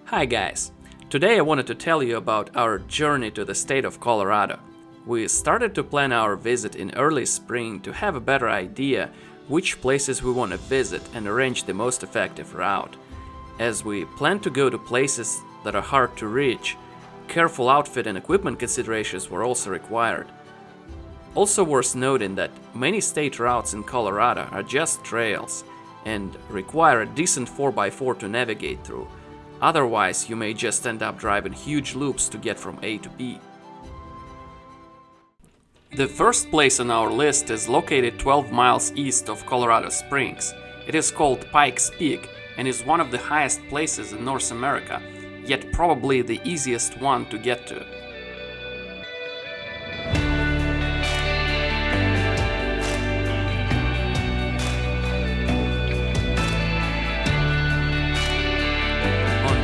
Hi guys! Today I wanted to tell you about our journey to the state of Colorado. We started to plan our visit in early spring to have a better idea which places we want to visit and arrange the most effective route. As we plan to go to places that are hard to reach, careful outfit and equipment considerations were also required. Also worth noting that many state routes in Colorado are just trails and require a decent 4x4 to navigate through. Otherwise, you may just end up driving huge loops to get from A to B. The first place on our list is located 12 miles east of Colorado Springs. It is called Pikes Peak and is one of the highest places in North America, yet probably the easiest one to get to.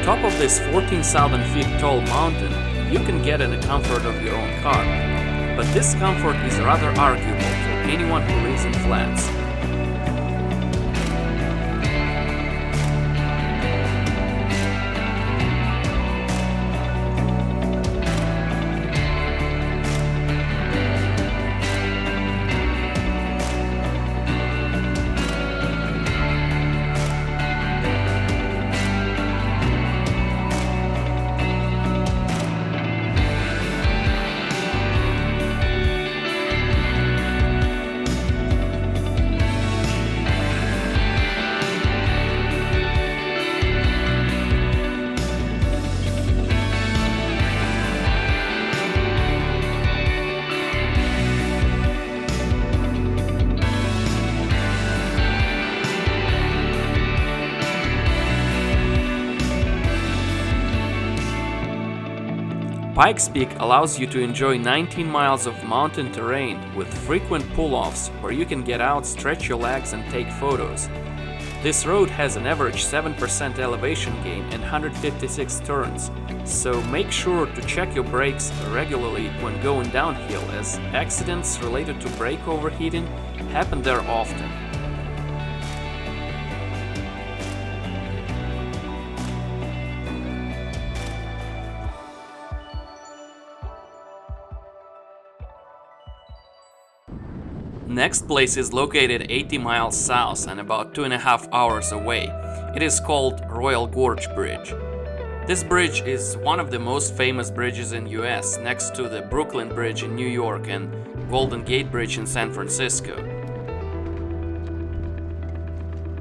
On top of this 14,000 feet tall mountain, you can get in the comfort of your own car, but this comfort is rather arguable for anyone who lives in flats. Pikes Peak allows you to enjoy 19 miles of mountain terrain with frequent pull-offs where you can get out, stretch your legs and take photos. This road has an average 7% elevation gain and 156 turns, so make sure to check your brakes regularly when going downhill, as accidents related to brake overheating happen there often. Next place is located 80 miles south and about 2.5 hours away. It is called Royal Gorge Bridge. This bridge is one of the most famous bridges in US, next to the Brooklyn Bridge in New York and Golden Gate Bridge in San Francisco.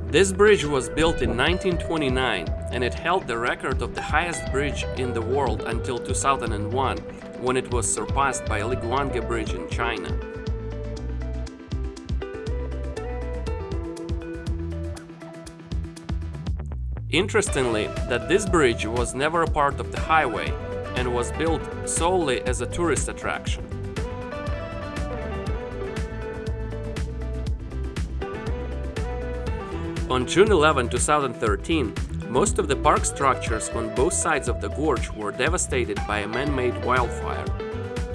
This bridge was built in 1929 and it held the record of the highest bridge in the world until 2001, when it was surpassed by Liguanga Bridge in China. Interestingly, that this bridge was never a part of the highway and was built solely as a tourist attraction. On June 11, 2013, most of the park structures on both sides of the gorge were devastated by a man-made wildfire.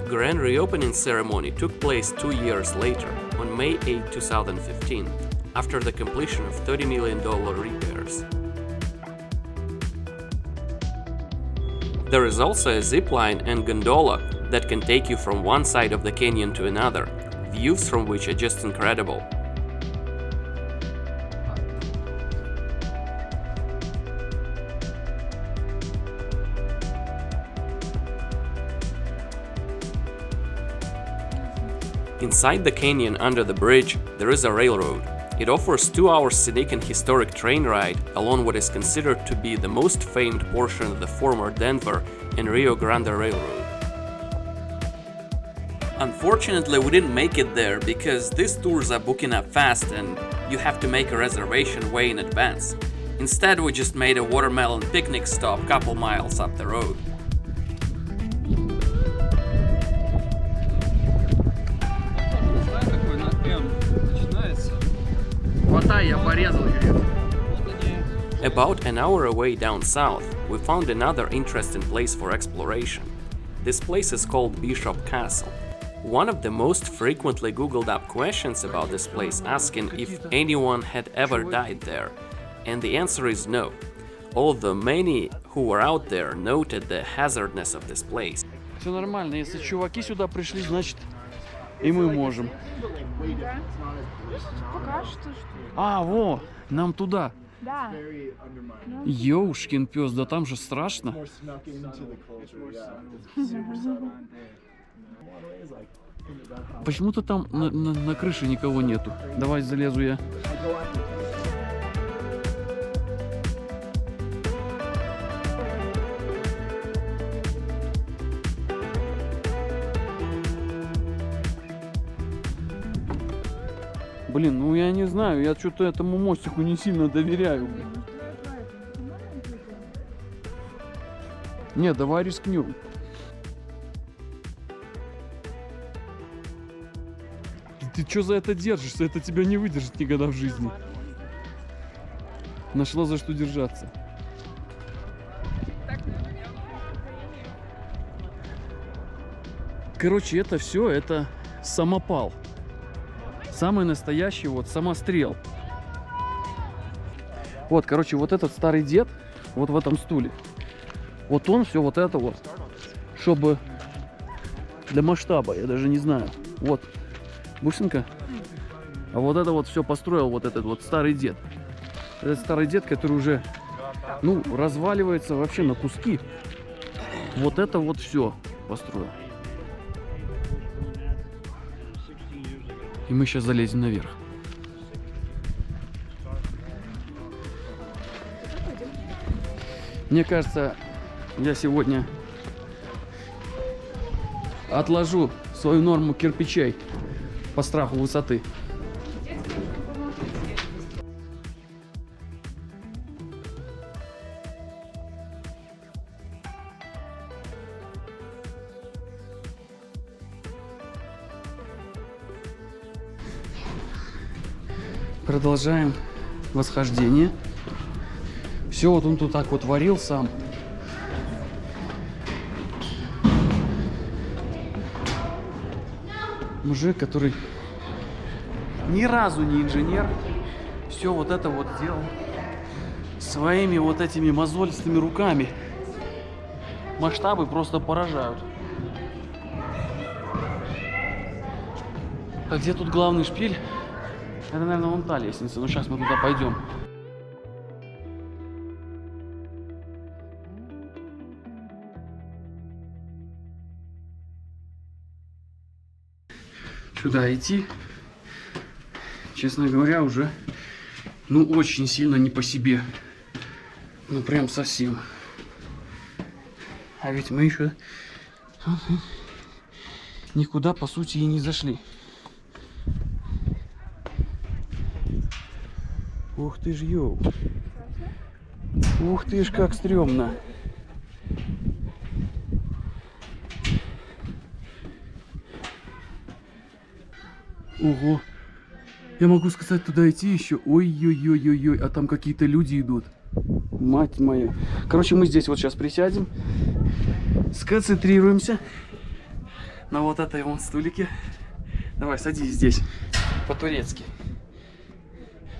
Grand reopening ceremony took place 2 years later, on May 8, 2015, after the completion of $30 million repairs. There is also a zip line and gondola that can take you from one side of the canyon to another, views from which are just incredible. Inside the canyon under the bridge, there is a railroad. It offers 2 hours scenic and historic train ride along what is considered to be the most famed portion of the former Denver and Rio Grande Railroad. Unfortunately, we didn't make it there because these tours are booking up fast and you have to make a reservation way in advance. Instead, we just made a watermelon picnic stop a couple miles up the road. About an hour away down south, we found another interesting place for exploration. This place is called Bishop Castle. One of the most frequently googled up questions about this place asking if anyone had ever died there, and the answer is no. Although many who were out there noted the hazardness of this place. Все нормально, если чуваки сюда пришли, значит и мы можем. Да. Пока что. А, во, нам туда. Да. Ёушкин пёс, да там же страшно. Почему-то там на крыше никого нету. Давай залезу я. Блин, ну я не знаю, я что-то этому мостику не сильно доверяю. Не, давай рискнем. Ты что за это держишься? Это тебя не выдержит никогда в жизни. Нашла за что держаться. Короче, это все, это самопал. Самый настоящий вот самострел. Вот, короче, вот этот старый дед, вот в этом стуле. Вот он все вот это вот, чтобы для масштаба, я даже не знаю. Вот, бусинка. А вот это вот все построил вот этот вот старый дед. Этот старый дед, который уже, ну, разваливается вообще на куски. Вот это вот все построил. И мы сейчас залезем наверх. Мне кажется, я сегодня отложу свою норму кирпичей по страху высоты. Продолжаем восхождение. Все, вот он тут так вот варил сам. Мужик, который ни разу не инженер, все вот это вот делал своими вот этими мозолистыми руками. Масштабы просто поражают. А где тут главный шпиль? Это, наверное, вон та лестница. Ну, сейчас мы туда пойдем. Сюда идти, честно говоря, уже, ну, очень сильно не по себе. Ну, прям совсем. А ведь мы еще никуда, по сути, и не зашли. Ух ты ж, ёу. Ух ты ж, как стрёмно. Ого. Я могу сказать, туда идти еще. Ой-ой-ой-ой-ой. А там какие-то люди идут. Мать моя. Короче, мы здесь вот сейчас присядем. Сконцентрируемся на вот этой вон стулике. Давай, садись здесь. По-турецки.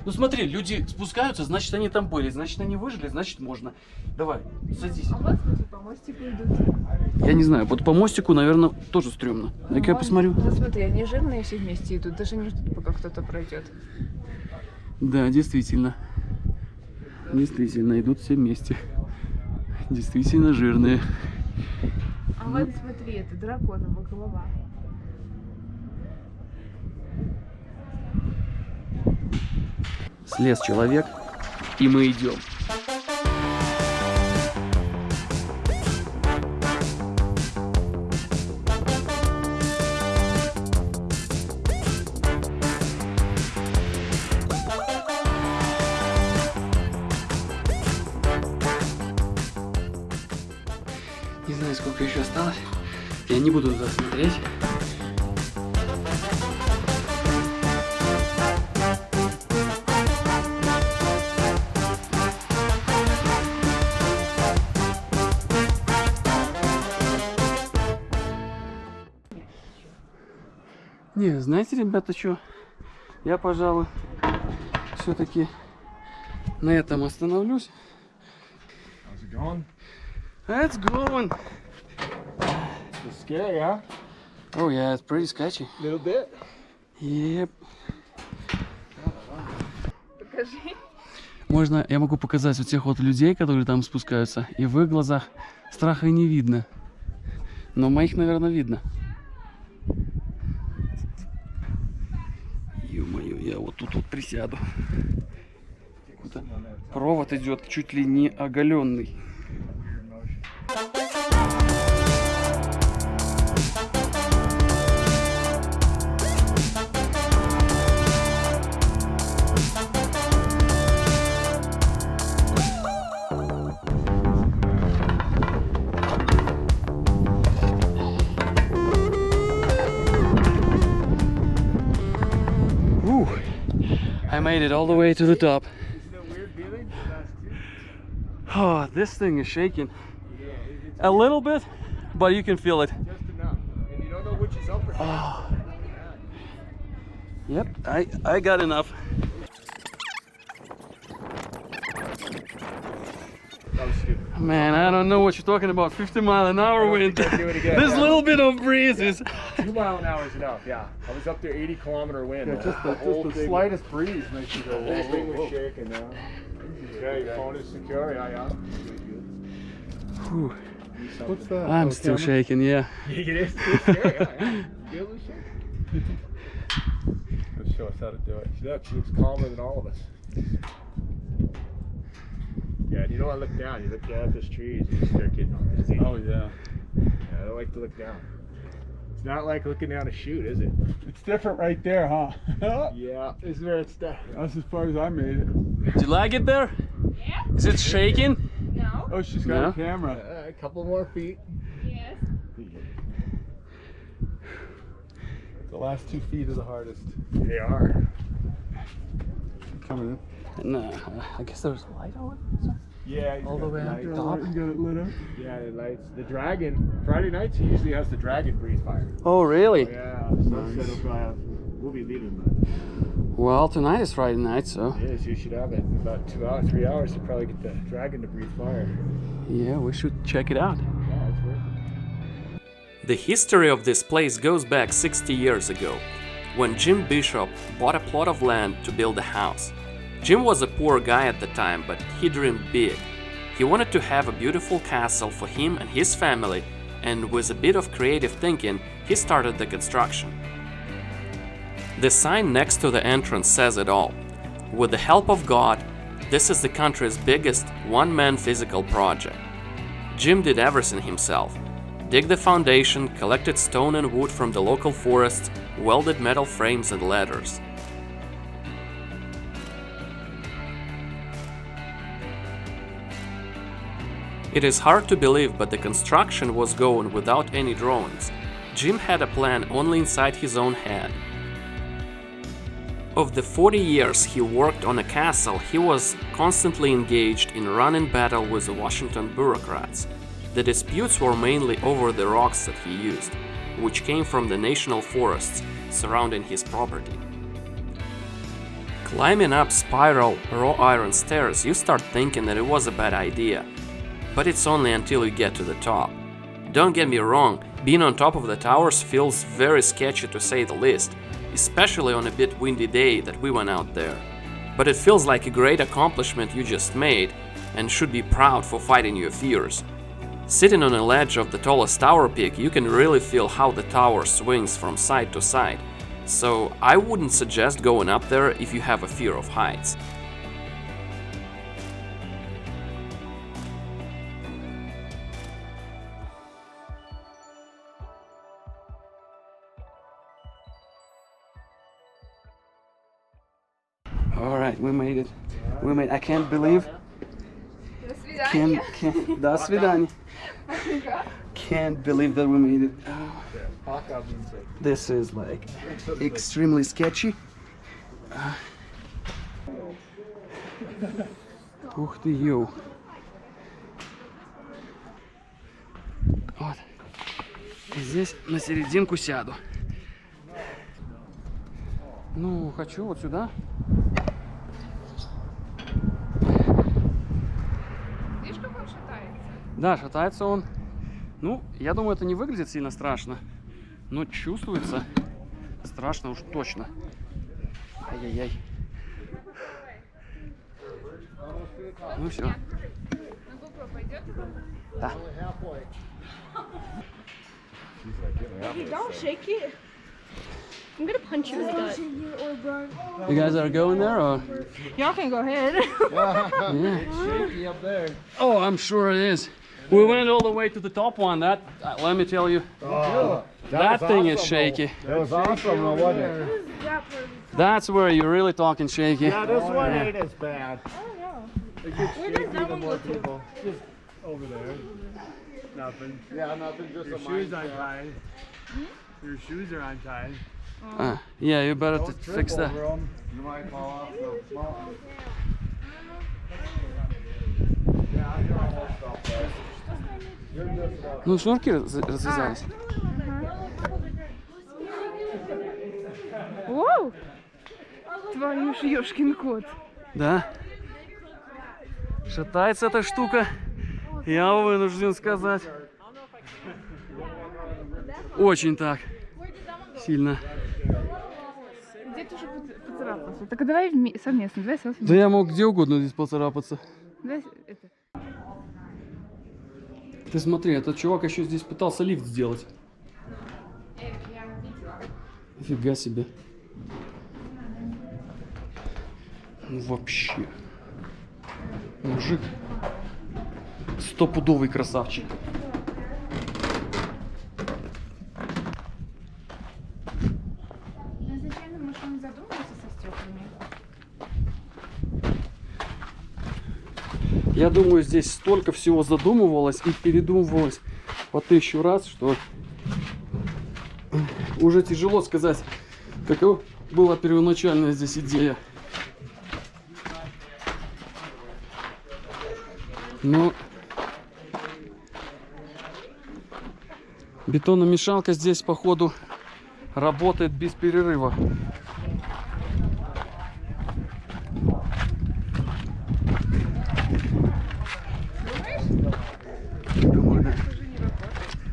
Ну смотри, люди спускаются, значит они там были, значит они выжили, значит можно. Давай, садись. А вот смотри, по мостику идут. Я не знаю, вот по мостику, наверное, тоже стрёмно. Дай-ка я посмотрю. Ну смотри, они жирные все вместе идут, даже не ждут, пока кто-то пройдет. Да, действительно. Действительно, идут все вместе. Действительно жирные. А вот смотри, это драконова голова. Слез человек, и мы идем. Не знаю, сколько еще осталось. Я не буду туда смотреть. Не, знаете, ребята, что? Я, пожалуй, все-таки на этом остановлюсь. it going? It's going. It's scary, huh? Oh yeah, it's pretty sketchy. A little bit. Yep. Покажи. Я могу показать вот тех вот людей, которые там спускаются, и в их глазах страха и не видно. Но моих, наверное, видно. Ё-моё, я вот тут вот присяду. Провод идет чуть ли не оголенный. I made it all the way to the top. Isn't it weird feeling? Oh, this thing is shaking. A little bit, but you can feel it. Just enough. And you don't know which is up or down. Yep, I got enough. That was stupid. Man, I don't know what you're talking about. 50-mile-an-hour wind. Do it again. This little bit of breeze is... 2 mile an hour is enough, yeah. I was up there 80-kilometer wind. Yeah, just the slightest breeze makes you go, The whole thing whoa, was whoa. shaking now. Yeah, your phone is secure, yeah. Whew. What's that? I'm Oh, still camera? shaking, yeah. It is scary, yeah. Feel the shake. Let's show us how to do it. She looks calmer than all of us. Yeah, and you don't want to look down. You look down at this tree, you just start getting dizzy. Oh yeah. Yeah, I don't like to look down. It's not like looking down a chute, is it? It's different right there, huh? Yeah, this is where it's stuck. That's as far as I made it. Did you like it there? Yeah? Is it shaking? No? Oh, she's got No? a camera. A couple more feet. Yes. The last 2 feet are the hardest. They are. Coming No, I guess there's a light on it. Yeah, All the way up in. top. You got it lit up? Yeah, the lights. The dragon. Friday nights he usually has the dragon breeze fire. Oh, really? Yeah, sunset will probably have. We'll be leaving, but Well, tonight is Friday night, so... yes, you should have it. In about 2 hours, 3 hours to probably get the dragon to breathe fire. Yeah, we should check it out. Yeah, it's worth it. The history of this place goes back 60 years ago, when Jim Bishop bought a plot of land to build a house. Jim was a poor guy at the time, but he dreamed big. He wanted to have a beautiful castle for him and his family, and with a bit of creative thinking, he started the construction. The sign next to the entrance says it all. With the help of God, this is the country's biggest one-man physical project. Jim did everything himself. Dig the foundation, collected stone and wood from the local forests, welded metal frames and ladders. It is hard to believe, but the construction was going without any drawings. Jim had a plan only inside his own head. Of the 40 years he worked on a castle, he was constantly engaged in running battle with the Washington bureaucrats. The disputes were mainly over the rocks that he used, which came from the national forests surrounding his property. Climbing up spiral raw iron stairs, you start thinking that it was a bad idea. But it's only until you get to the top. Don't get me wrong, being on top of the towers feels very sketchy to say the least, especially on a bit windy day that we went out there. But it feels like a great accomplishment you just made, and should be proud for fighting your fears. Sitting on a ledge of the tallest tower peak, you can really feel how the tower swings from side to side, so I wouldn't suggest going up there if you have a fear of heights. Alright, we made it. We made I can't believe. До свидания. До свидания. Can't believe that we made it. This is like extremely sketchy. Ух ты, ё. Вот. И здесь на серединку сяду. Ну, хочу вот сюда. Видишь, как он шатается? Да, шатается он. Ну, я думаю, это не выглядит сильно страшно, но чувствуется страшно уж точно. Ай-яй-яй. Ну все. На GoPro пойдет? Да. Hey, don't shake it. I'm gonna punch you in the gut. You guys are going there or? Y'all can go ahead. Yeah. Shaky up there. Oh, I'm sure it is. We went all the way to the top one. That, let me tell you, that thing is shaky. That was awesome, though, wasn't it? That's where you're really talking shaky. Yeah, this one ain't as bad. Where does that one go to? Just over there. Nothing. Yeah, nothing, just Your a shoes mind untied. Your shoes are untied. Yeah, you better Don't fix trip that. over 'em. You might fall off the mountain. Yeah, you're almost up there. You're just about. Ну, шнурки развязались. Воу! Твою ж ёшкин кот. Да. Шатается эта штука, я вынужден сказать. Очень так. Сильно. Где-то уже поцарапался. Так а давай совместно, давай селфи. Да я мог где угодно здесь поцарапаться. Давай это. Ты смотри, этот чувак еще здесь пытался лифт сделать. Нифига себе. Ну вообще. Мужик. Стопудовый красавчик. Ну зачем ты, может, он задумался со стеклами? Я думаю, здесь столько всего задумывалось и передумывалось по 1000 раз, что уже тяжело сказать, какова была первоначальная здесь идея. Но бетономешалка здесь, походу, работает без перерыва. Думаю, да.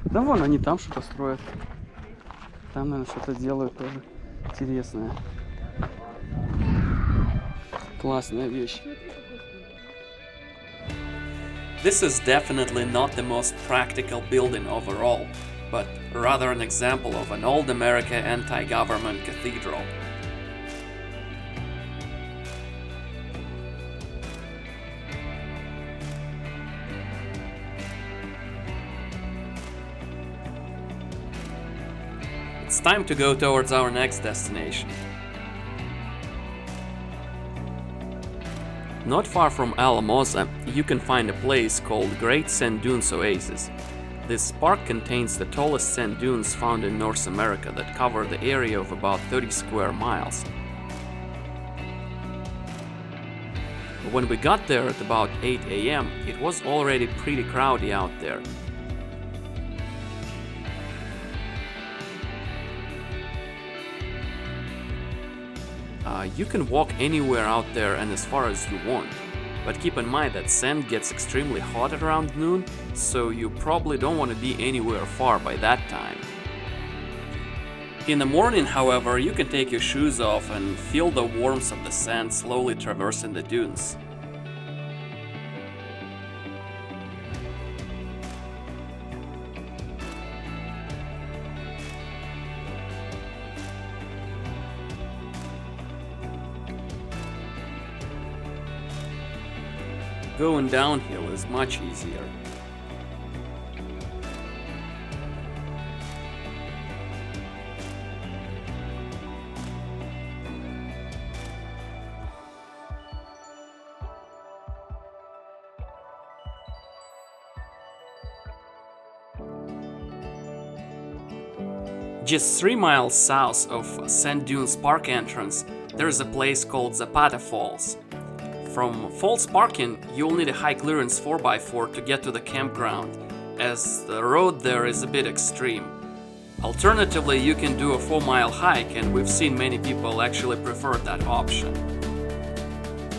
Да вон они там что-то строят. Там, наверное, что-то делают тоже интересное. Классная вещь. This is definitely not the most practical building overall, but rather an example of an old America anti-government cathedral. It's time to go towards our next destination. Not far from Alamosa, you can find a place called Great Sand Dunes Oasis. This park contains the tallest sand dunes found in North America that cover the area of about 30 square miles. When we got there at about 8 AM, it was already pretty crowded out there. You can walk anywhere out there and as far as you want, but keep in mind that sand gets extremely hot at around noon, so you probably don't want to be anywhere far by that time. In the morning, however, you can take your shoes off and feel the warmth of the sand slowly traversing the dunes. Going downhill is much easier. Just 3 miles south of Sand Dunes Park entrance, there is a place called Zapata Falls. From falls parking, you'll need a high clearance 4x4 to get to the campground, as the road there is a bit extreme. Alternatively, you can do a 4-mile hike, and we've seen many people actually prefer that option.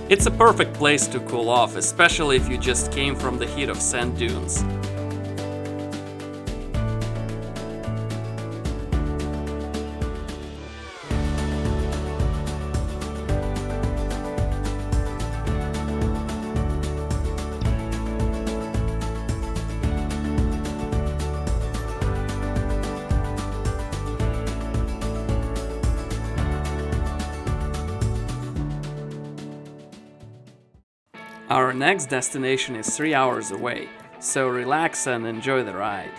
It's a perfect place to cool off, especially if you just came from the heat of sand dunes. Our next destination is 3 hours away, so relax and enjoy the ride.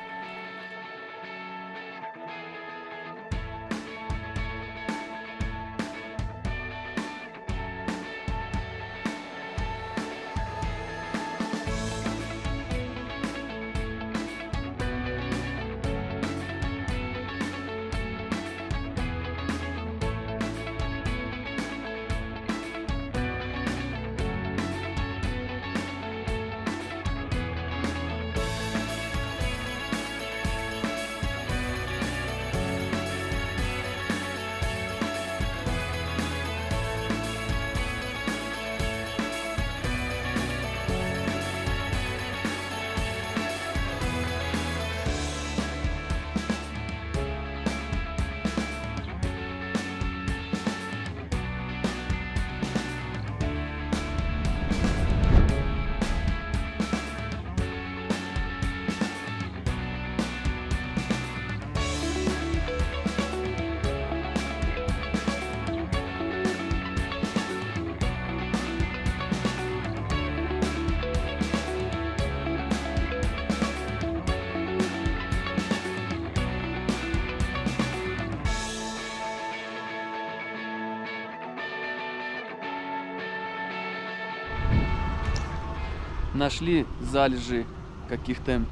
Нашли залежи каких-то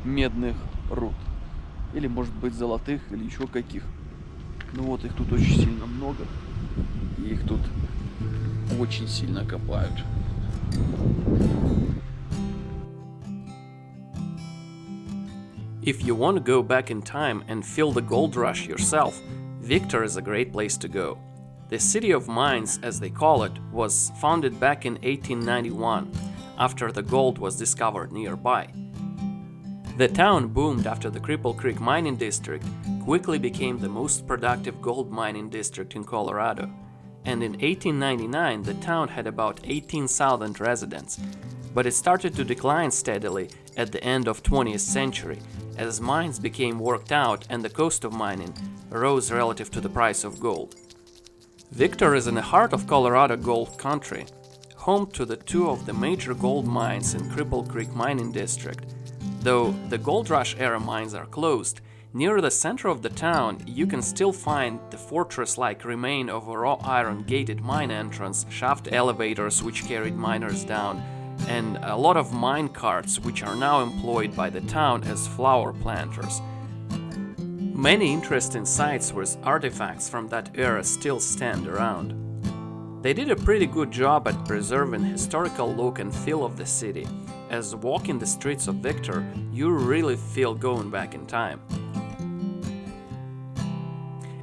медных руд. Или, может быть, золотых, или еще каких. Ну вот, их тут очень сильно много. И их тут очень сильно копают. If you want to go back in time and feel the gold rush yourself, Victor is a great place to go. The City of Mines, as they call it, was founded back in 1891, after the gold was discovered nearby. The town boomed after the Cripple Creek mining district quickly became the most productive gold mining district in Colorado, and in 1899 the town had about 18,000 residents, but it started to decline steadily at the end of 20th century as mines became worked out and the cost of mining rose relative to the price of gold. Victor is in the heart of Colorado gold country, home to the two of the major gold mines in Cripple Creek mining district. Though the gold rush era mines are closed, near the center of the town you can still find the fortress-like remain of a raw iron gated mine entrance, shaft elevators which carried miners down, and a lot of mine carts which are now employed by the town as flower planters. Many interesting sites with artifacts from that era still stand around. They did a pretty good job at preserving historical look and feel of the city, as walking the streets of Victor, you really feel going back in time.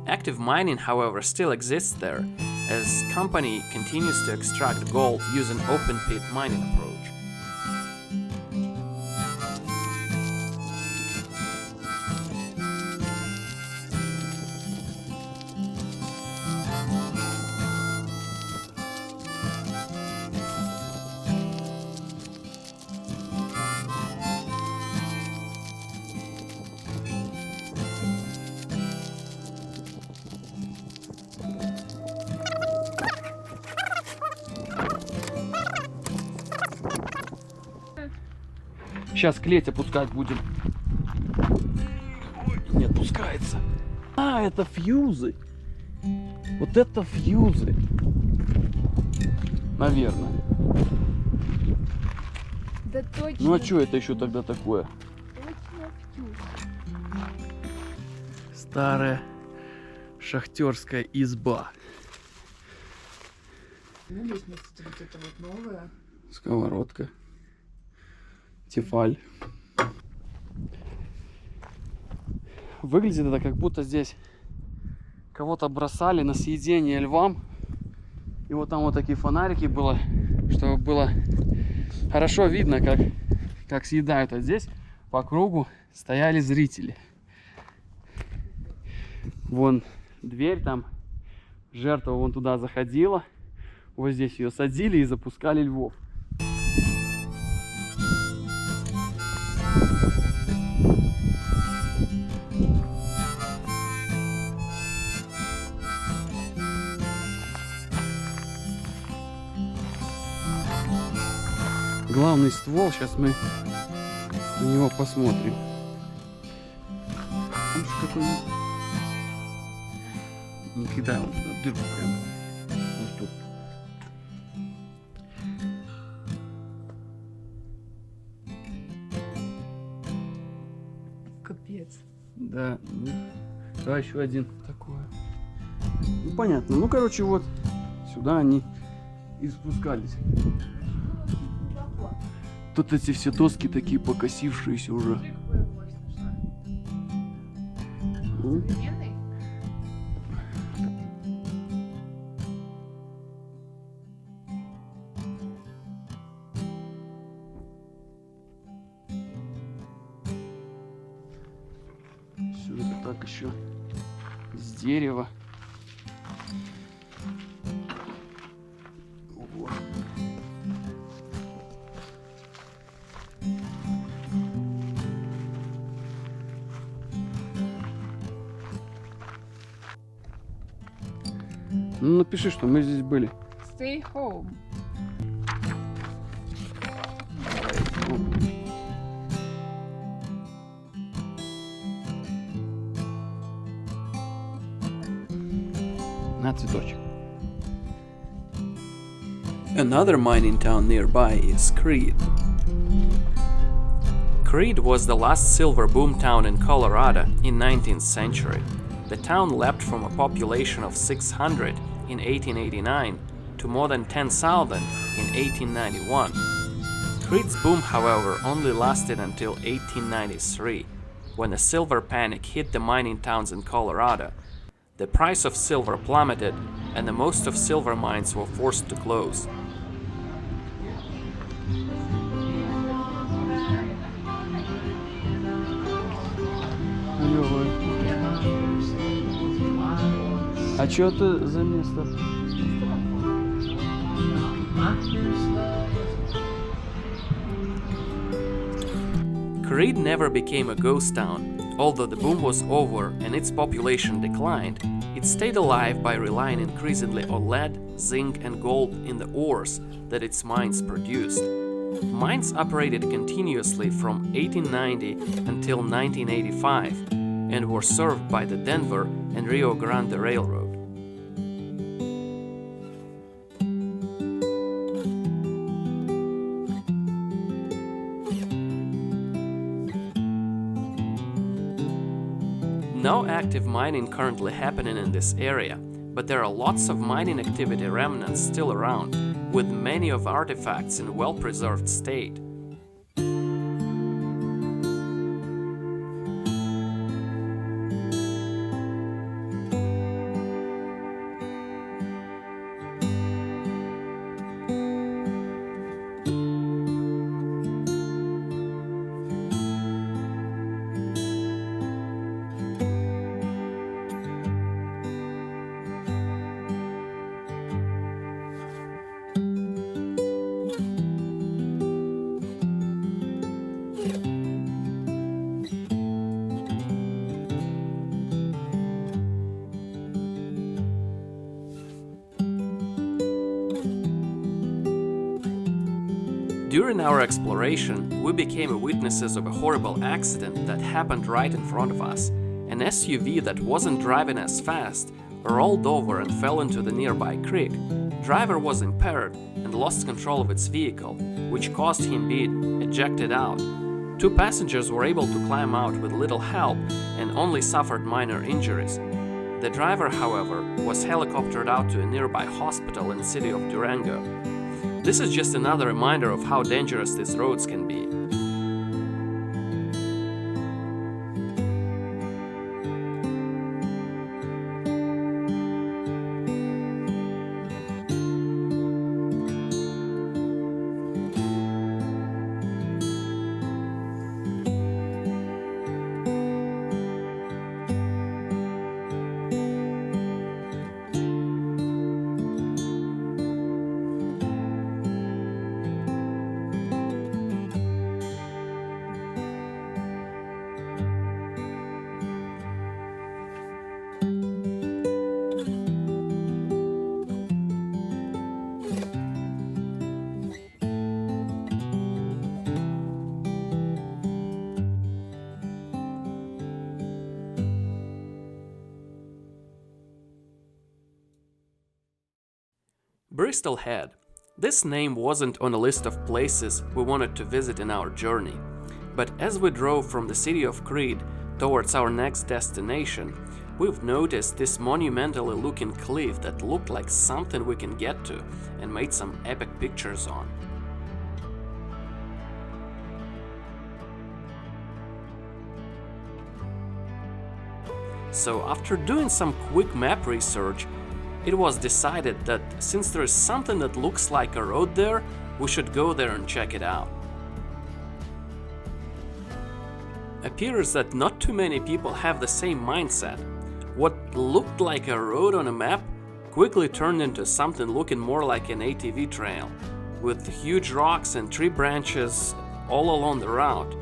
Active mining, however, still exists there, as company continues to extract gold using open pit mining approach. Сейчас клеть опускать будем. Не отпускается. А, это фьюзы. Вот это фьюзы. Наверное. Да точно. Ну а что это еще тогда такое? Точно фьюз. Старая шахтерская изба. Ну, лестница вот эта вот новая. Сковородка. Тефаль. Выглядит это, как будто здесь кого-то бросали на съедение львам. И вот там вот такие фонарики было, чтобы было хорошо видно, как съедают. А здесь по кругу стояли зрители. Вон дверь там, жертва вон туда заходила. Вот здесь ее садили и запускали львов. огромный ствол. Сейчас мы на него посмотрим. Он же какой... Не кидай он туда дырку прямо. Вот тут. Капец. Да. Ну, давай еще один такой. Ну понятно. Ну короче, вот сюда они и спускались. Тут эти все доски такие покосившиеся уже. Ну, все это так еще с дерева. Ого. Ну напиши, что мы здесь были. Stay home. На цветочек. Another mining town nearby is Creede. Creede was the last silver boom town in Colorado in 19th century. The town leapt from a population of 600 in 1889 to more than 10,000 in 1891. Creede's boom, however, only lasted until 1893, when a silver panic hit the mining towns in Colorado. The price of silver plummeted, and the most of silver mines were forced to close. А что это за место? Creede never became a ghost town. Although the boom was over and its population declined, it stayed alive by relying increasingly on lead, zinc, and gold in the ores that its mines produced. Mines operated continuously from 1890 until 1985 and were served by the Denver and Rio Grande Railroad. No active mining currently happening in this area, but there are lots of mining activity remnants still around, with many of artifacts in well-preserved state. During our exploration, we became witnesses of a horrible accident that happened right in front of us. An SUV that wasn't driving as fast rolled over and fell into the nearby creek. Driver was impaired and lost control of its vehicle, which caused him being ejected out. Two passengers were able to climb out with little help and only suffered minor injuries. The driver, however, was helicoptered out to a nearby hospital in the city of Durango. This is just another reminder of how dangerous these roads can be. Bristol Head. This name wasn't on a list of places we wanted to visit in our journey, but as we drove from the city of Creede towards our next destination, we've noticed this monumentally looking cliff that looked like something we can get to and made some epic pictures on. So after doing some quick map research, it was decided that since there is something that looks like a road there, we should go there and check it out. Appears that not too many people have the same mindset. What looked like a road on a map quickly turned into something looking more like an ATV trail, with huge rocks and tree branches all along the route,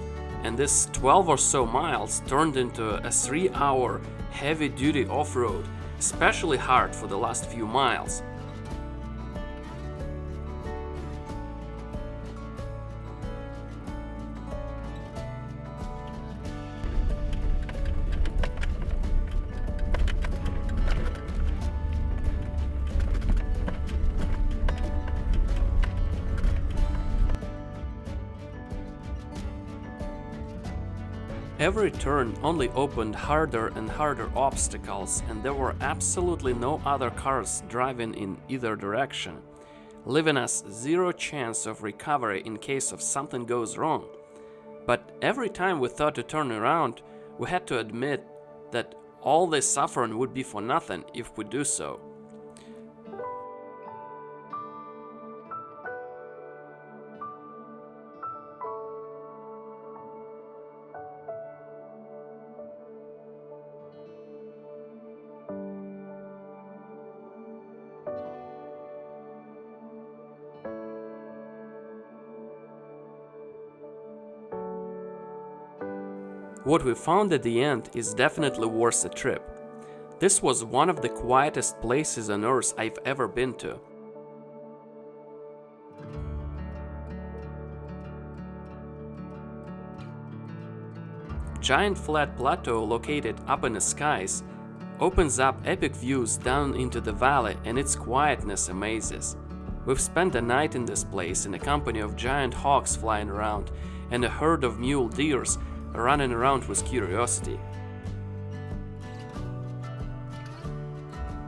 and this 12 or so miles turned into a 3-hour heavy-duty off-road, especially hard for the last few miles. Every turn only opened harder and harder obstacles, and there were absolutely no other cars driving in either direction, leaving us zero chance of recovery in case of something goes wrong. But every time we thought to turn around, we had to admit that all this suffering would be for nothing if we do so. What we found at the end is definitely worth the trip. This was one of the quietest places on Earth I've ever been to. Giant flat plateau located up in the skies opens up epic views down into the valley, and its quietness amazes. We've spent the night in this place in the company of giant hawks flying around and a herd of mule deers running around with curiosity.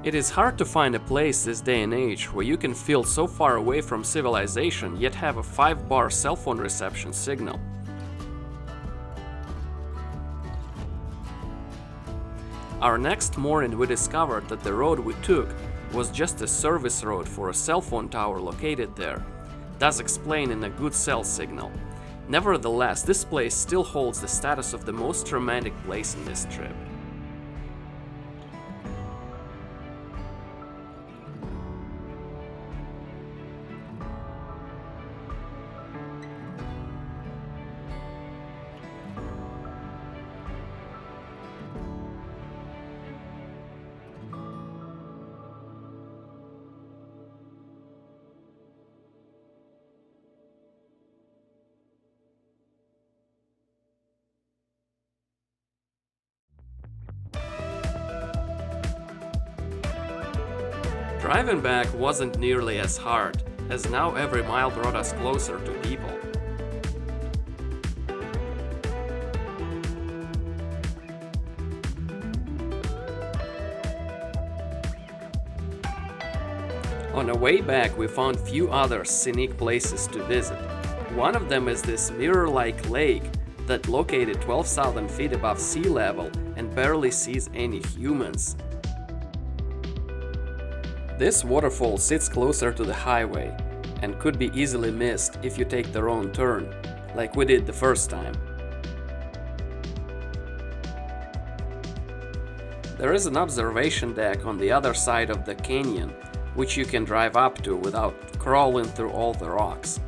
It is hard to find a place this day and age where you can feel so far away from civilization yet have a 5-bar cell phone reception signal. Our next morning we discovered that the road we took was just a service road for a cell phone tower located there, thus explaining a good cell signal. Nevertheless, this place still holds the status of the most romantic place in this trip. Driving back wasn't nearly as hard, as now every mile brought us closer to people. On the way back we found few other scenic places to visit. One of them is this mirror-like lake that located 12,000 feet above sea level and barely sees any humans. This waterfall sits closer to the highway and could be easily missed if you take the wrong turn, like we did the first time. There is an observation deck on the other side of the canyon, which you can drive up to without crawling through all the rocks.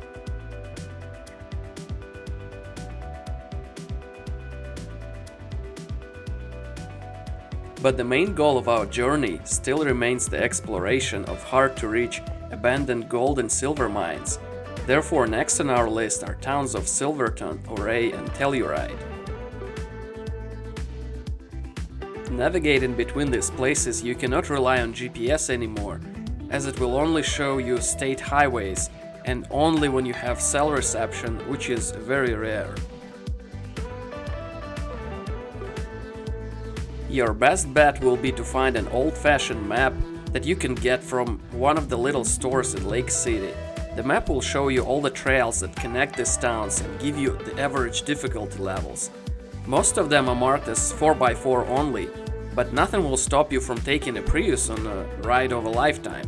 But the main goal of our journey still remains the exploration of hard-to-reach, abandoned gold and silver mines. Therefore, next on our list are towns of Silverton, Ouray, and Telluride. Navigating between these places, you cannot rely on GPS anymore, as it will only show you state highways and only when you have cell reception, which is very rare. Your best bet will be to find an old-fashioned map that you can get from one of the little stores in Lake City. The map will show you all the trails that connect these towns and give you the average difficulty levels. Most of them are marked as 4x4 only, but nothing will stop you from taking a Prius on a ride of a lifetime.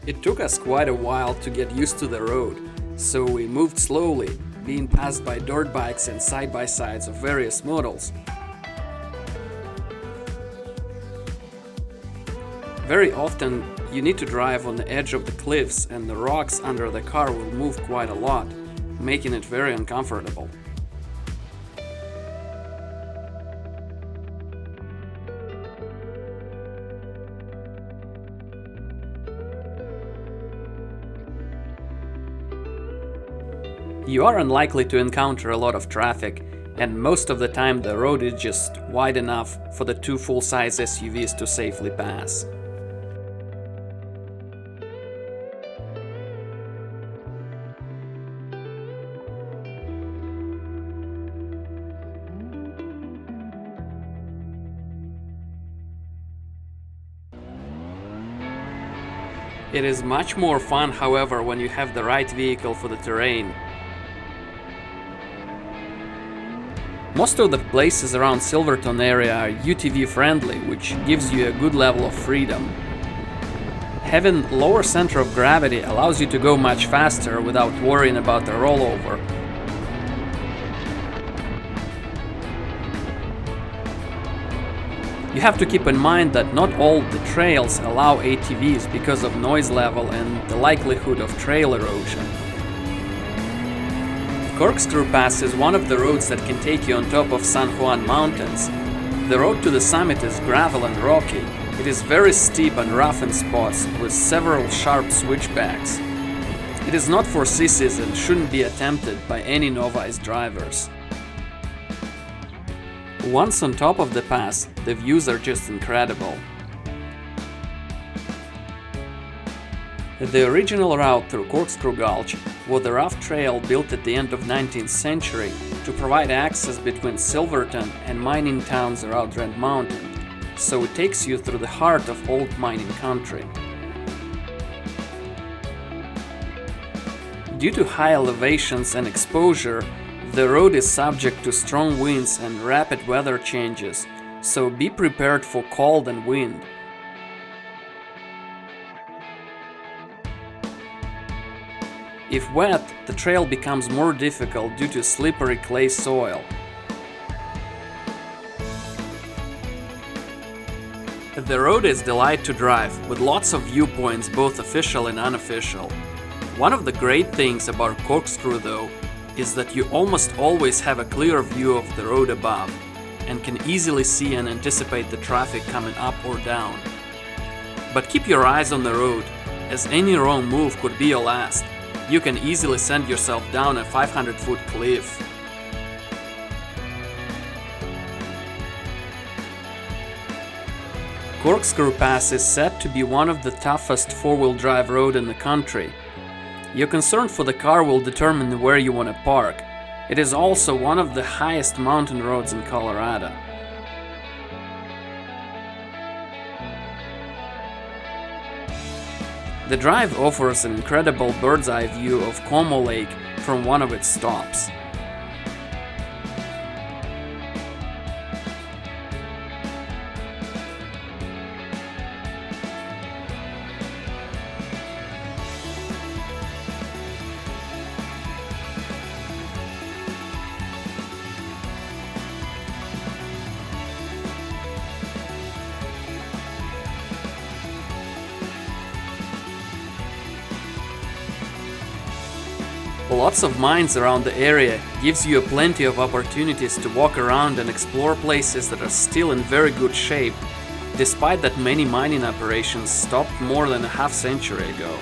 It took us quite a while to get used to the road, so we moved slowly, being passed by dirt bikes and side-by-sides of various models. Very often, you need to drive on the edge of the cliffs and the rocks under the car will move quite a lot, making it very uncomfortable. You are unlikely to encounter a lot of traffic, and most of the time the road is just wide enough for the two full-size SUVs to safely pass. It is much more fun, however, when you have the right vehicle for the terrain. Most of the places around Silverton area are UTV friendly, which gives you a good level of freedom. Having lower center of gravity allows you to go much faster without worrying about the rollover. You have to keep in mind that not all the trails allow ATVs because of noise level and the likelihood of trail erosion. Corkscrew Pass is one of the roads that can take you on top of San Juan Mountains. The road to the summit is gravel and rocky. It is very steep and rough in spots with several sharp switchbacks. It is not for sissies and shouldn't be attempted by any novice drivers. Once on top of the pass, the views are just incredible. The original route through Corkscrew Gulch was a rough trail built at the end of 19th century to provide access between Silverton and mining towns around Red Mountain, so it takes you through the heart of old mining country. Due to high elevations and exposure, the road is subject to strong winds and rapid weather changes, so be prepared for cold and wind. If wet, the trail becomes more difficult due to slippery clay soil. The road is a delight to drive, with lots of viewpoints, both official and unofficial. One of the great things about Corkscrew, though, is that you almost always have a clear view of the road above, and can easily see and anticipate the traffic coming up or down. But keep your eyes on the road, as any wrong move could be your last. You can easily send yourself down a 500-foot cliff. Corkscrew Pass is said to be one of the toughest four-wheel drive road in the country. Your concern for the car will determine where you want to park. It is also one of the highest mountain roads in Colorado. The drive offers an incredible bird's-eye view of Como Lake from one of its stops. Lots of mines around the area gives you plenty of opportunities to walk around and explore places that are still in very good shape, despite that many mining operations stopped more than a half-century ago.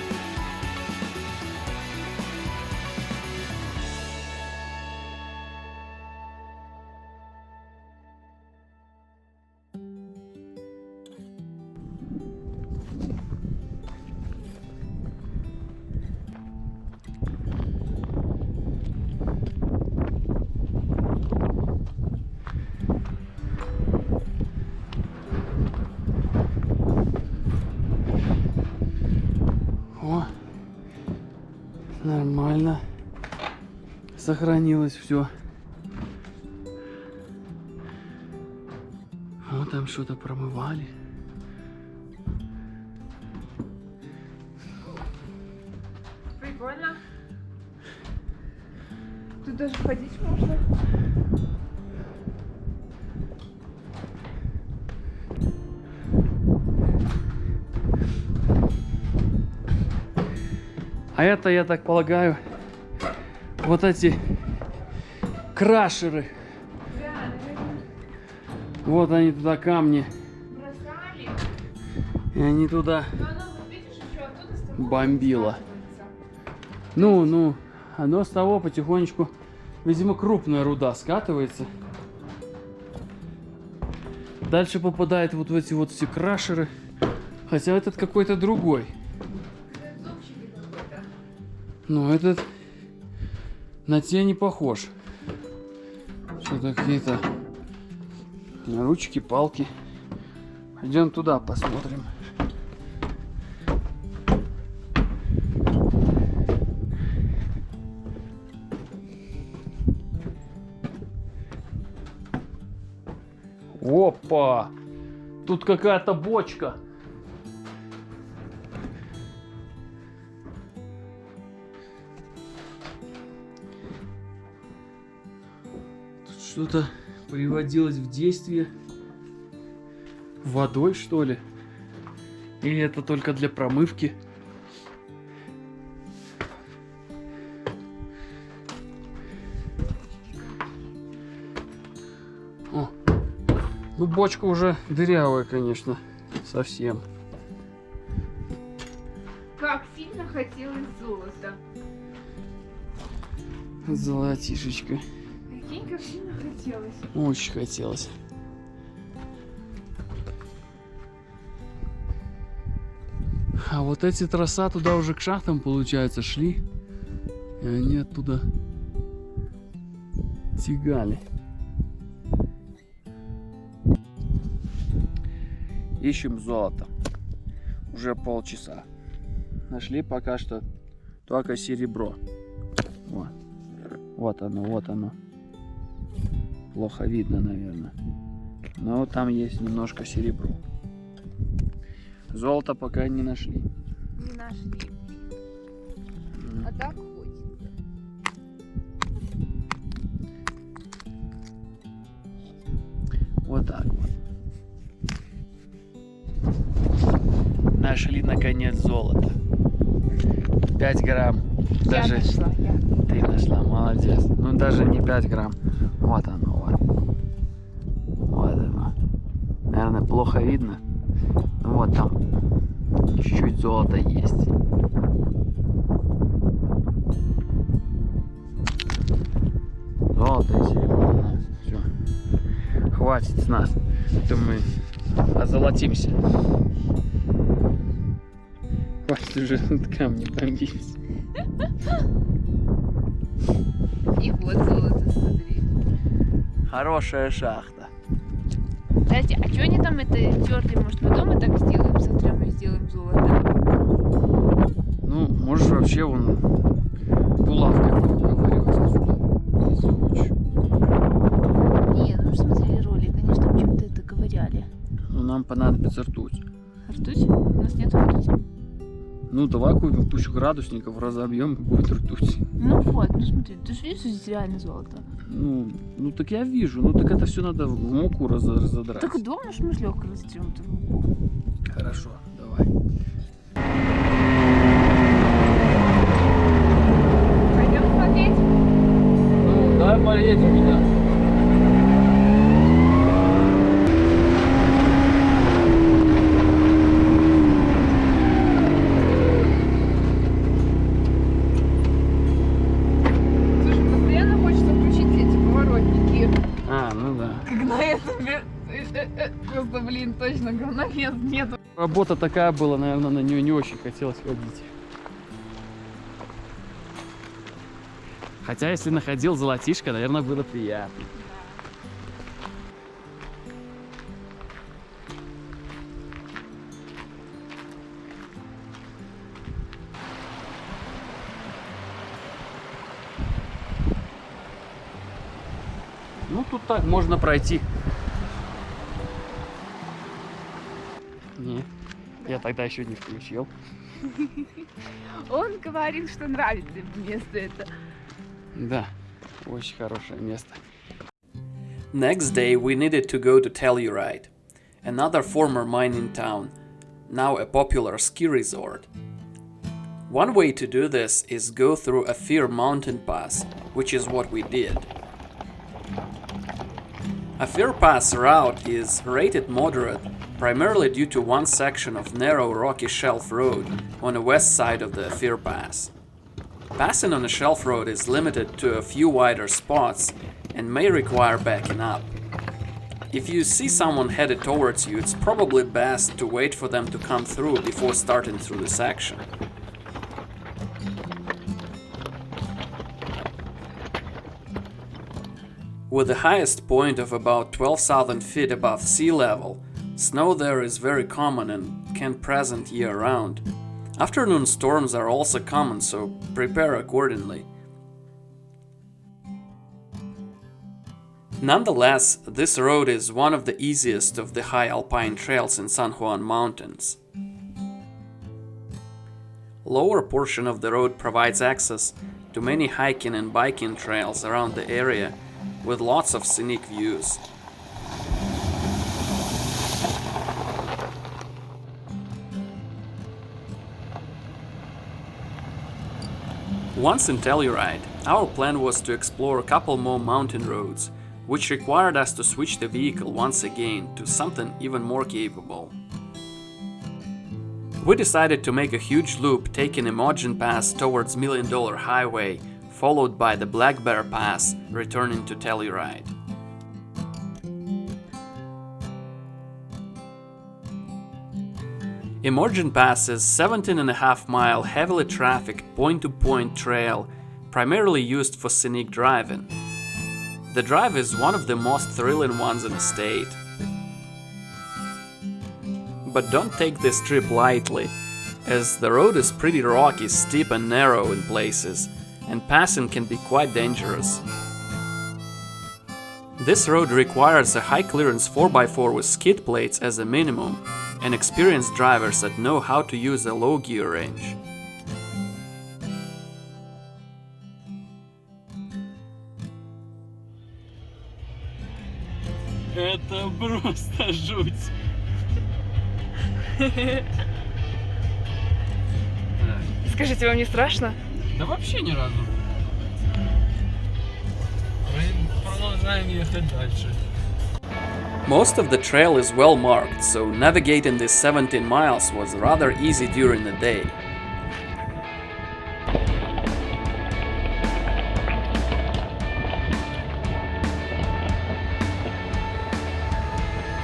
Нормально. Сохранилось все. Вот там что-то промывали. Прикольно. Тут даже ходить можно. А это, я так полагаю, вот эти крашеры. Да, наверное, Вот они туда камни. бросали. И они туда Но оно, вот видишь, еще оттуда с тобой бомбило. скатывается. Ну, оно с того потихонечку, видимо, крупная руда скатывается. Дальше попадает вот в эти вот все крашеры. Хотя этот какой-то другой. Это зубчики какой-то. Ну, этот на те не похож. Что-то какие-то ручки, палки. Пойдем туда посмотрим. Опа! Тут какая-то бочка. Тут что-то приводилось в действие. Водой, что ли? Или это только для промывки? О, ну бочка уже дырявая, конечно, совсем. Как сильно хотелось золота. Золотишечка. Прикинь, как сильно хотелось. Очень хотелось. А вот эти троса туда уже к шахтам, получается, шли. И они оттуда тягали. Ищем золото. Уже полчаса. Нашли пока что только серебро. Вот. Вот оно, вот оно. Плохо видно, наверное. Но там есть немножко серебро. Золото пока не нашли. Не нашли. А так хочется. Вот так вот. Нашли наконец золото. 5 грамм. Даже Я нашла, я. ты нашла, молодец. Ну даже не 5 грамм. Вот оно, вот. Вот оно. Наверное, плохо видно. Ну вот там чуть-чуть золота есть. Золото и серебро. Все. Хватит с нас. То мы озолотимся. Хватит уже камни бомбить. И вот золото, смотри. Хорошая шахта. Подожди, а что они там это терли? Может, потом мы так сделаем, сотрем и сделаем золото? Ну, можешь вообще вон булавкой выковыривать отсюда, если хочешь. Не, ну смотрели ролик, они же там что-то это ковыряли. Но нам понадобится ртуть. Ртуть? У нас нет ртути. Ну, давай купим кучу градусников, разобьем, и будет ртуть. Ну вот, ну смотри, ты же видишь, что здесь реально золото. Ну так я вижу. Ну так это все надо в муку разодрать. Так дома ж мы ж легко разотрем эту муку. Хорошо, давай. Пойдем смотреть? Ну, давай поедем меня. Слушай, постоянно хочется включить эти поворотники. А, ну да. Как на этом. Просто, блин, точно, говномет нету. Работа такая была, наверное, на нее не очень хотелось ходить. Хотя, если находил золотишко, наверное, было приятно. тут так можно пройти. Не, я тогда еще не включил. Он говорил, что нравится ему место это. Да, очень хорошее место. Next day we needed to go to Telluride, another former mining town, now a popular ski resort. One way to do this is go through Ophir mountain pass, which is what we did. Ophir Pass route is rated moderate, primarily due to one section of narrow rocky shelf road on the west side of the Ophir Pass. Passing on a shelf road is limited to a few wider spots and may require backing up. If you see someone headed towards you, it's probably best to wait for them to come through before starting through the section. With the highest point of about 12,000 feet above sea level, snow there is very common and can present year-round. Afternoon storms are also common, so prepare accordingly. Nonetheless, this road is one of the easiest of the high alpine trails in San Juan Mountains. Lower portion of the road provides access to many hiking and biking trails around the area, with lots of scenic views. Once in Telluride, our plan was to explore a couple more mountain roads, which required us to switch the vehicle once again to something even more capable. We decided to make a huge loop taking Imogen Pass towards Million Dollar Highway, followed by the Black Bear Pass, returning to Telluride. Imogen Pass is 17.5-mile heavily trafficked point-to-point trail, primarily used for scenic driving. The drive is one of the most thrilling ones in the state. But don't take this trip lightly, as the road is pretty rocky, steep and narrow in places, and passing can be quite dangerous. This road requires a high clearance 4x4 with skid plates as a minimum, and experienced drivers that know how to use a low gear range. Это просто жуть. Скажите, вам не страшно? Да вообще ни разу. Продолжаем ехать дальше. Most of the trail is well marked, so navigating these 17 miles was rather easy during the day.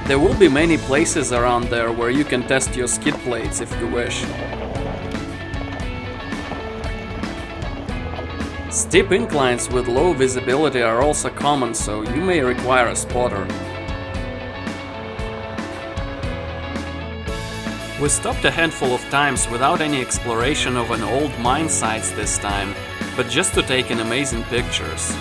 There will be many places around there where you can test your skid plates if you wish. Steep inclines with low visibility are also common, so you may require a spotter. We stopped a handful of times without any exploration of an old mine sites this time, but just to take in amazing pictures.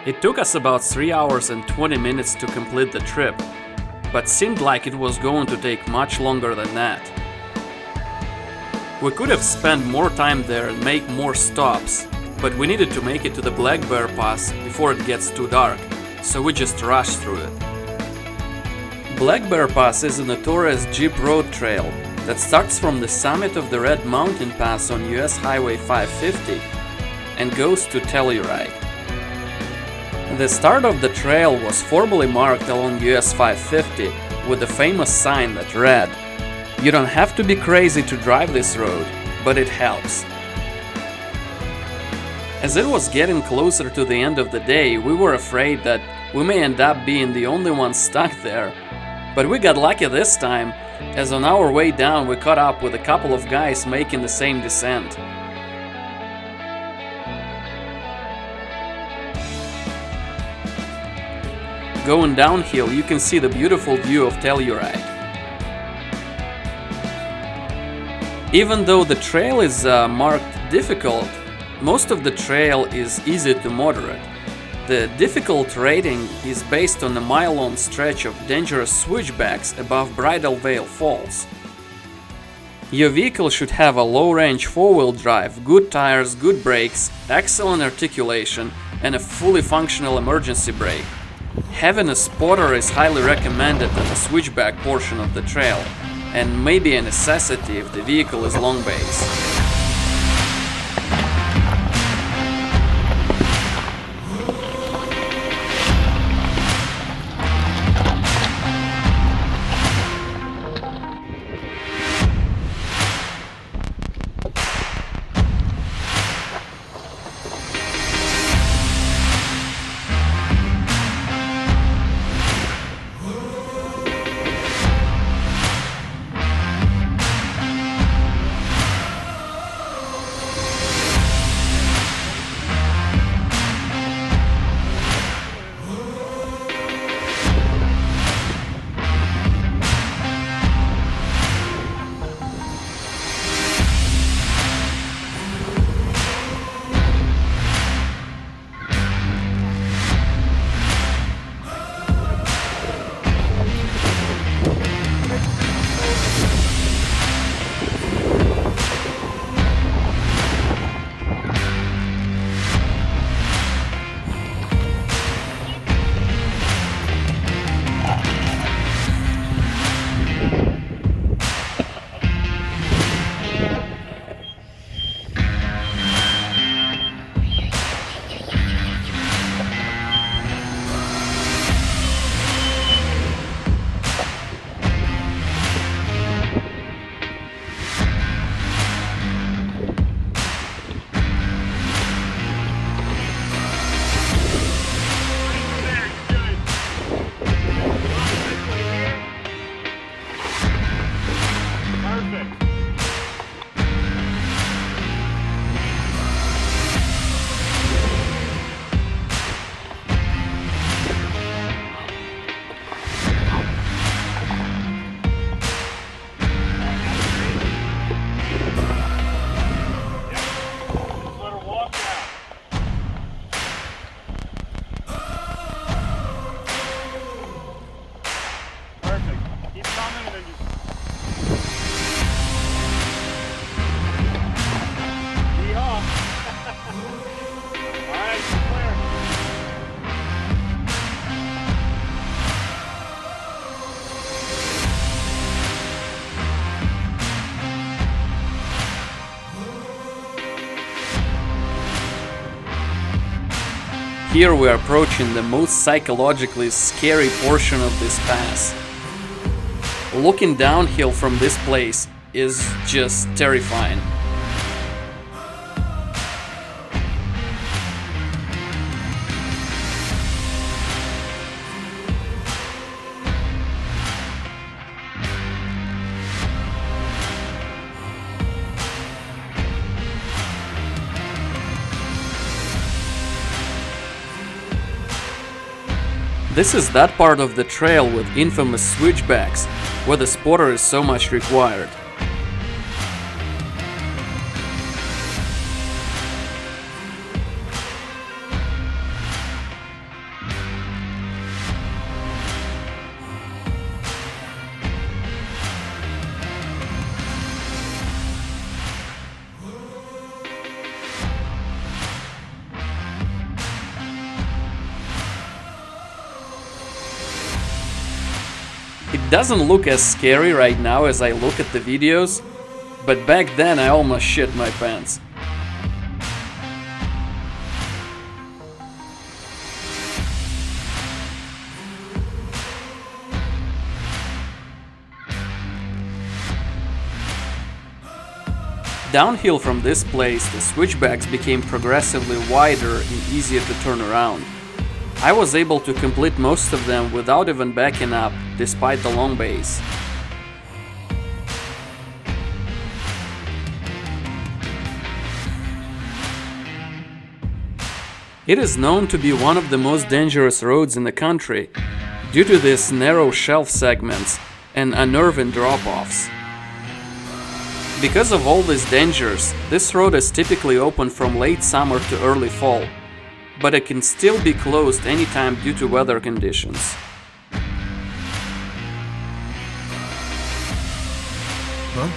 It took us about 3 hours and 20 minutes to complete the trip, but seemed like it was going to take much longer than that. We could have spent more time there and make more stops, but we needed to make it to the Black Bear Pass before it gets too dark, so we just rushed through it. Black Bear Pass is a notorious Jeep road trail that starts from the summit of the Red Mountain Pass on US Highway 550 and goes to Telluride. The start of the trail was formally marked along US 550 with the famous sign that read, "You don't have to be crazy to drive this road, but it helps." As it was getting closer to the end of the day, we were afraid that we may end up being the only ones stuck there. But we got lucky this time, as on our way down we caught up with a couple of guys making the same descent. Going downhill, you can see the beautiful view of Telluride. Even though the trail is marked difficult, most of the trail is easy to moderate. The difficult rating is based on a mile-long stretch of dangerous switchbacks above Bridal Veil Falls. Your vehicle should have a low-range four-wheel drive, good tires, good brakes, excellent articulation, and a fully functional emergency brake. Having a spotter is highly recommended on the switchback portion of the trail, and may be a necessity if the vehicle is long base. Here we are approaching the most psychologically scary portion of this pass. Looking downhill from this place is just terrifying. This is that part of the trail with infamous switchbacks, where the spotter is so much required. It doesn't look as scary right now as I look at the videos, but back then I almost shit my pants. Downhill from this place, the switchbacks became progressively wider and easier to turn around. I was able to complete most of them without even backing up, despite the long bays. It is known to be one of the most dangerous roads in the country due to these narrow shelf segments and unnerving drop-offs. Because of all these dangers, this road is typically open from late summer to early fall, but it can still be closed anytime due to weather conditions. Huh?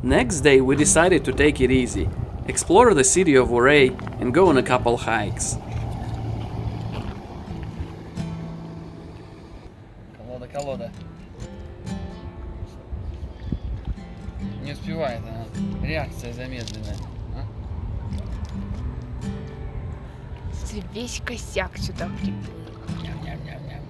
Next day we decided to take it easy, explore the city of Ouray and go on a couple hikes. Колода. Не успевает она. Реакция замедленная. Весь косяк сюда приплыл. Ням-ням-ням-ням.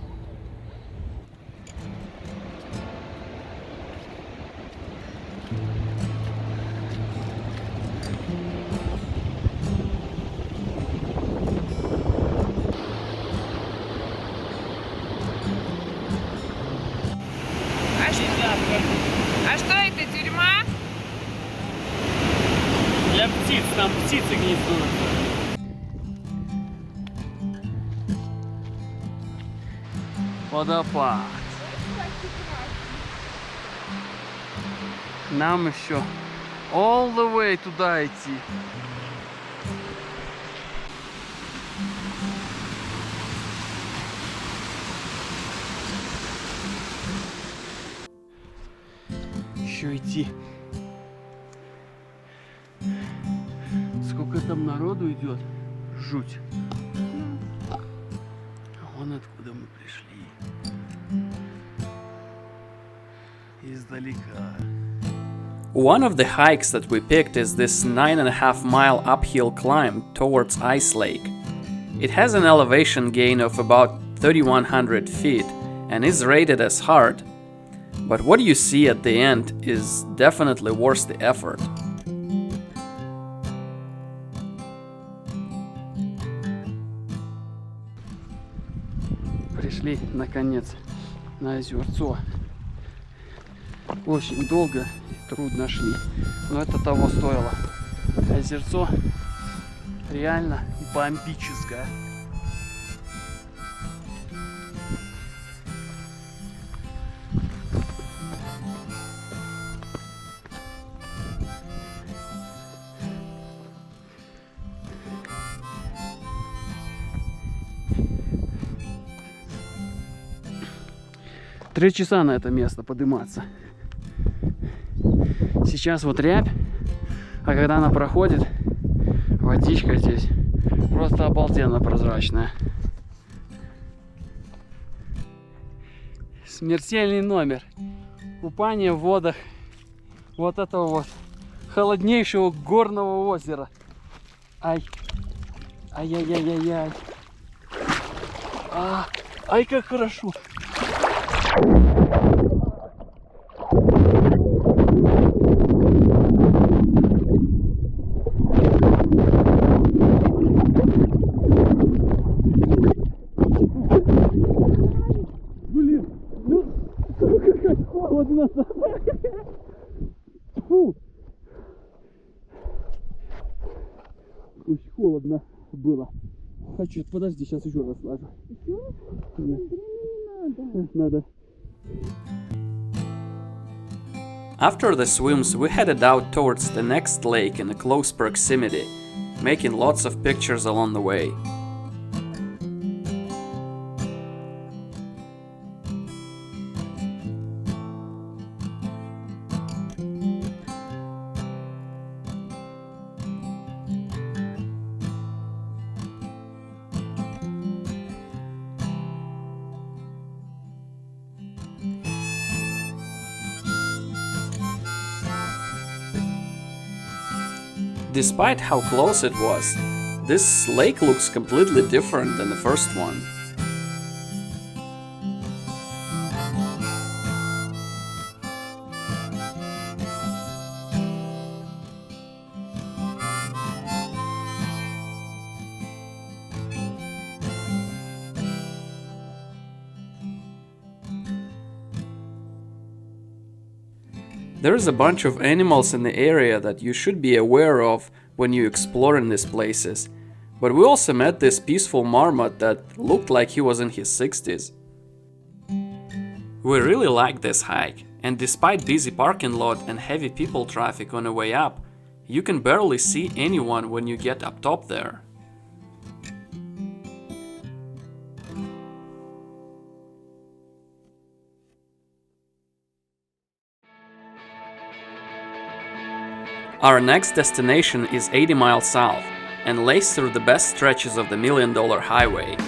А что это, тюрьма? Для птиц, там птицы гнездуют. Водопад. Нам еще all the way туда идти. Еще идти. Сколько там народу идет? Жуть. А вон откуда мы пришли. Издалека. One of the hikes that we picked is this 9.5-mile uphill climb towards Ice Lake. It has an elevation gain of about 3,100 feet and is rated as hard, but what you see at the end is definitely worth the effort. Пришли, наконец, на озерцо. Очень долго и трудно шли, но это того стоило. Озерцо реально бомбическое. Три часа на это место подниматься. Сейчас вот рябь, а когда она проходит, водичка здесь просто обалденно прозрачная. Смертельный номер. Купание в водах вот этого вот холоднейшего горного озера. Ай. Ай-яй-яй-яй-яй. Ай, как хорошо. Блин, ну, как холодно. Фу. Очень холодно было. Хочу, подожди, сейчас еще раз ложу. Надо. After the swims, we headed out towards the next lake in a close proximity, making lots of pictures along the way. Despite how close it was, this lake looks completely different than the first one. There's a bunch of animals in the area that you should be aware of when you explore in these places, but we also met this peaceful marmot that looked like he was in his 60s. We really liked this hike, and despite busy parking lot and heavy people traffic on the way up, you can barely see anyone when you get up top there. Our next destination is 80 miles south and lays through the best stretches of the $1 Million Highway.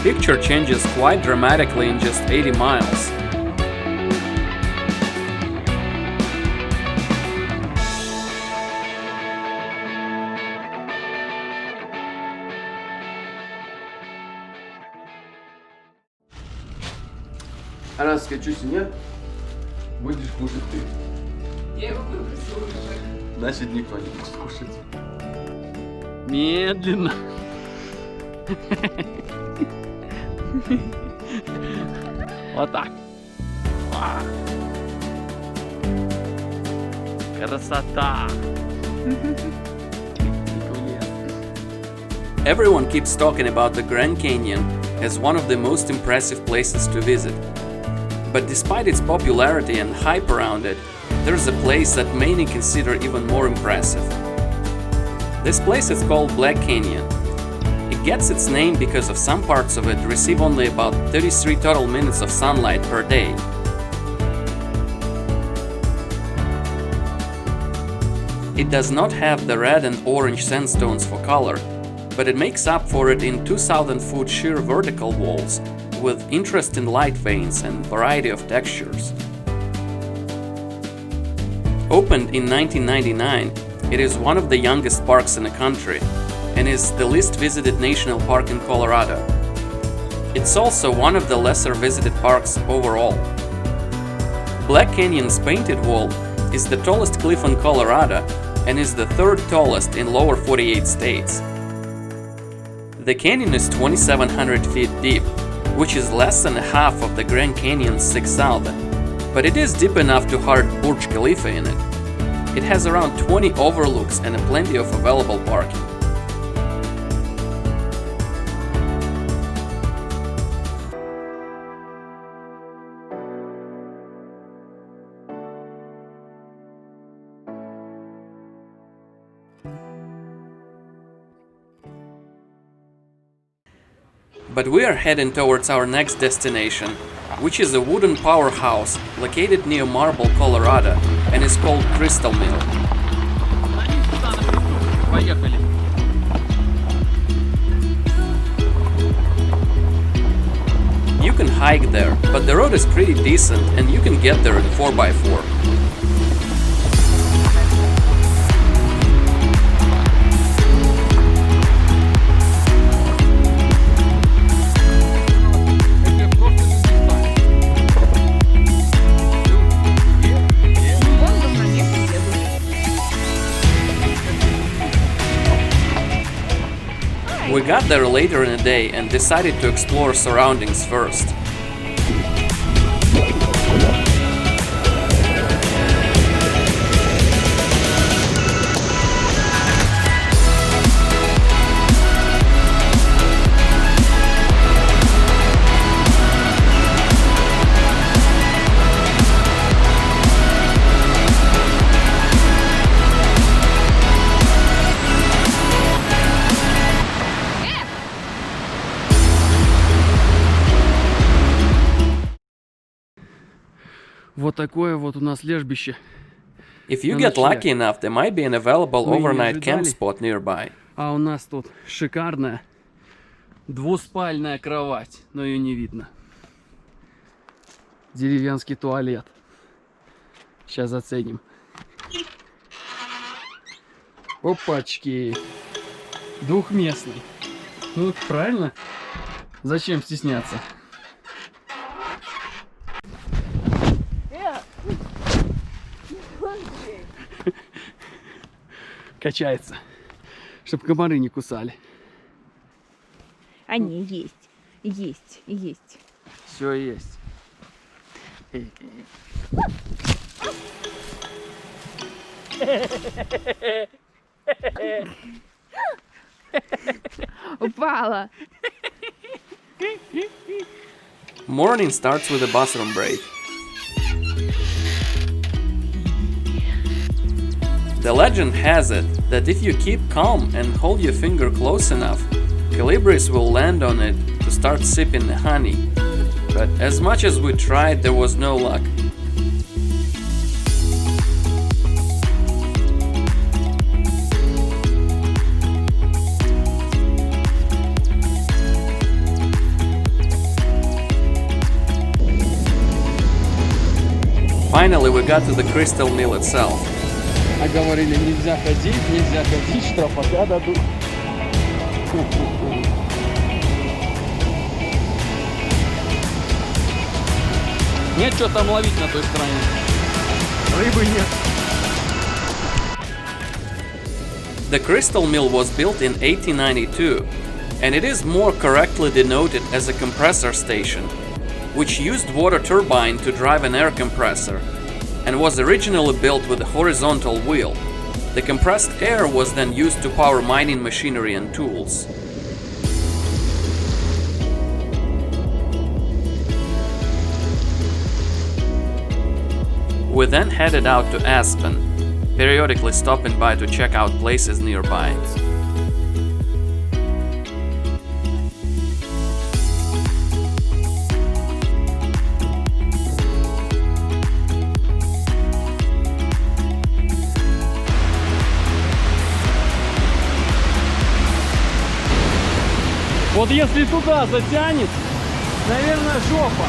Picture changes quite dramatically in just 80 miles. Раз скачусь, нет, будешь кушать ты. Я его выбросила уже. Значит, никто не будет кушать. Медленно. Вот так. Красота. Everyone keeps talking about the Grand Canyon as one of the most impressive places to visit. But despite its popularity and hype around it, there's a place that many consider even more impressive. This place is called Black Canyon. It gets its name because of some parts of it receive only about 33 total minutes of sunlight per day. It does not have the red and orange sandstones for color, but it makes up for it in 2,000-foot sheer vertical walls with interesting light veins and variety of textures. Opened in 1999, it is one of the youngest parks in the country and is the least visited national park in Colorado. It's also one of the lesser visited parks overall. Black Canyon's painted wall is the tallest cliff in Colorado and is the third tallest in lower 48 states. The canyon is 2,700 feet deep, which is less than half of the Grand Canyon's 6,000, but it is deep enough to hold Burj Khalifa in it. It has around 20 overlooks and plenty of available parking. But we are heading towards our next destination, which is a wooden powerhouse located near Marble, Colorado, and is called Crystal Mill. You can hike there, but the road is pretty decent and you can get there in 4x4. got there later in the day and decided to explore surroundings first. Вот такое вот у нас лежбище. If you get lucky enough, there might be an available Мы не overnight camp ожидали. spot nearby. А у нас тут шикарная двуспальная кровать, но ее не видно. Деревенский туалет. Сейчас заценим. Опачки. Двухместный. Ну, правильно? Зачем стесняться? Качается, чтобы комары не кусали. Они есть. Все есть. Упала. Morning starts with a bathroom break. The legend has it that if you keep calm and hold your finger close enough, colibris will land on it to start sipping the honey. But as much as we tried, there was no luck. Finally, we got to the crystal mill itself. А говорили, нельзя ходить, штрафа дадут. Нет, что там ловить на той стороне. Рыбы нет. The crystal mill was built in 1892, and it is more correctly denoted as a compressor station, which used water turbine to drive an air compressor, and was originally built with a horizontal wheel. The compressed air was then used to power mining machinery and tools. We then headed out to Aspen, periodically stopping by to check out places nearby. Вот если туда затянет, наверное, жопа.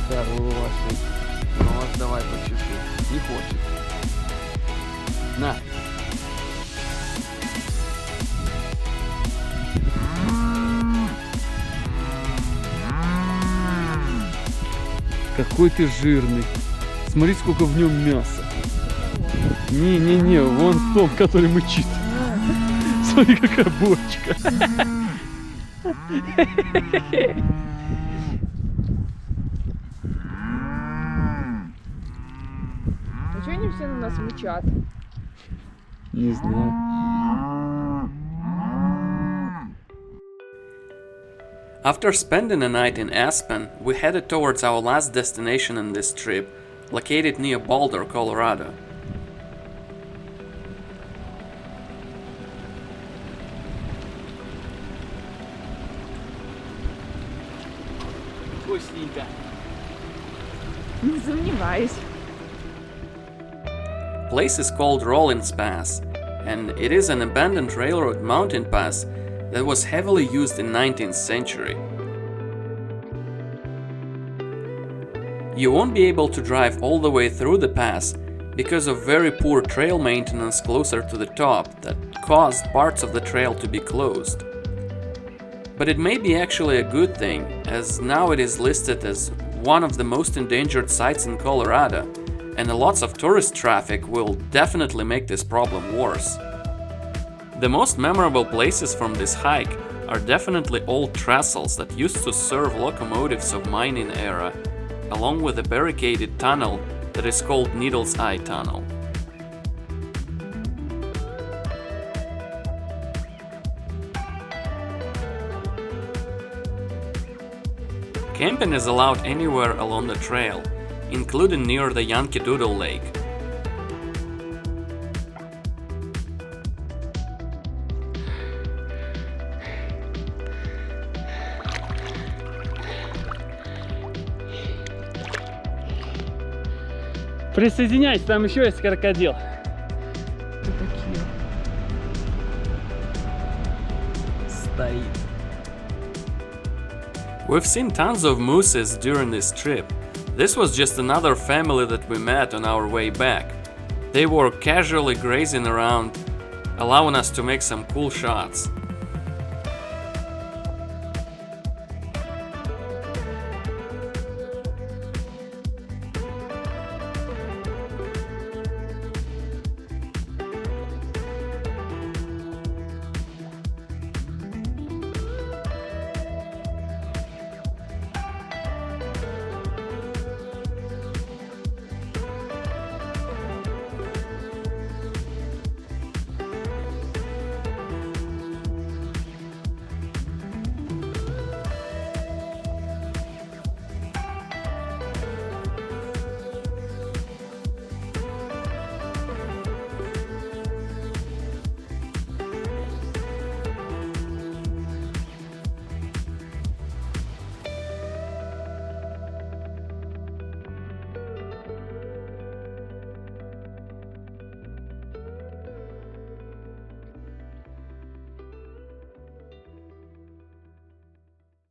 Хороший. Ну вот давай по чуть-чуть. Не хочет. На. Какой ты жирный. Смотри, сколько в нем мяса. Не-не-не, вон в том, который мычит. Смотри, какая бочка. А чё они все на нас мычат? Не знаю. After spending a night in Aspen, we headed towards our last destination in this trip, located near Boulder, Colorado. Вкусненько. Не сомневаюсь. Place is called Rollins Pass, and it is an abandoned railroad mountain pass that was heavily used in 19th century. You won't be able to drive all the way through the pass because of very poor trail maintenance closer to the top that caused parts of the trail to be closed. But it may be actually a good thing, as now it is listed as one of the most endangered sites in Colorado, and lots of tourist traffic will definitely make this problem worse. The most memorable places from this hike are definitely old trestles that used to serve locomotives of mining era, along with a barricaded tunnel that is called Needle's Eye Tunnel. Camping is allowed anywhere along the trail, including near the Yankee Doodle Lake. Присоединяйся, там еще есть крокодил. Стоит. We've seen tons of mooses during this trip. This was just another family that we met on our way back. They were casually grazing around, allowing us to make some cool shots.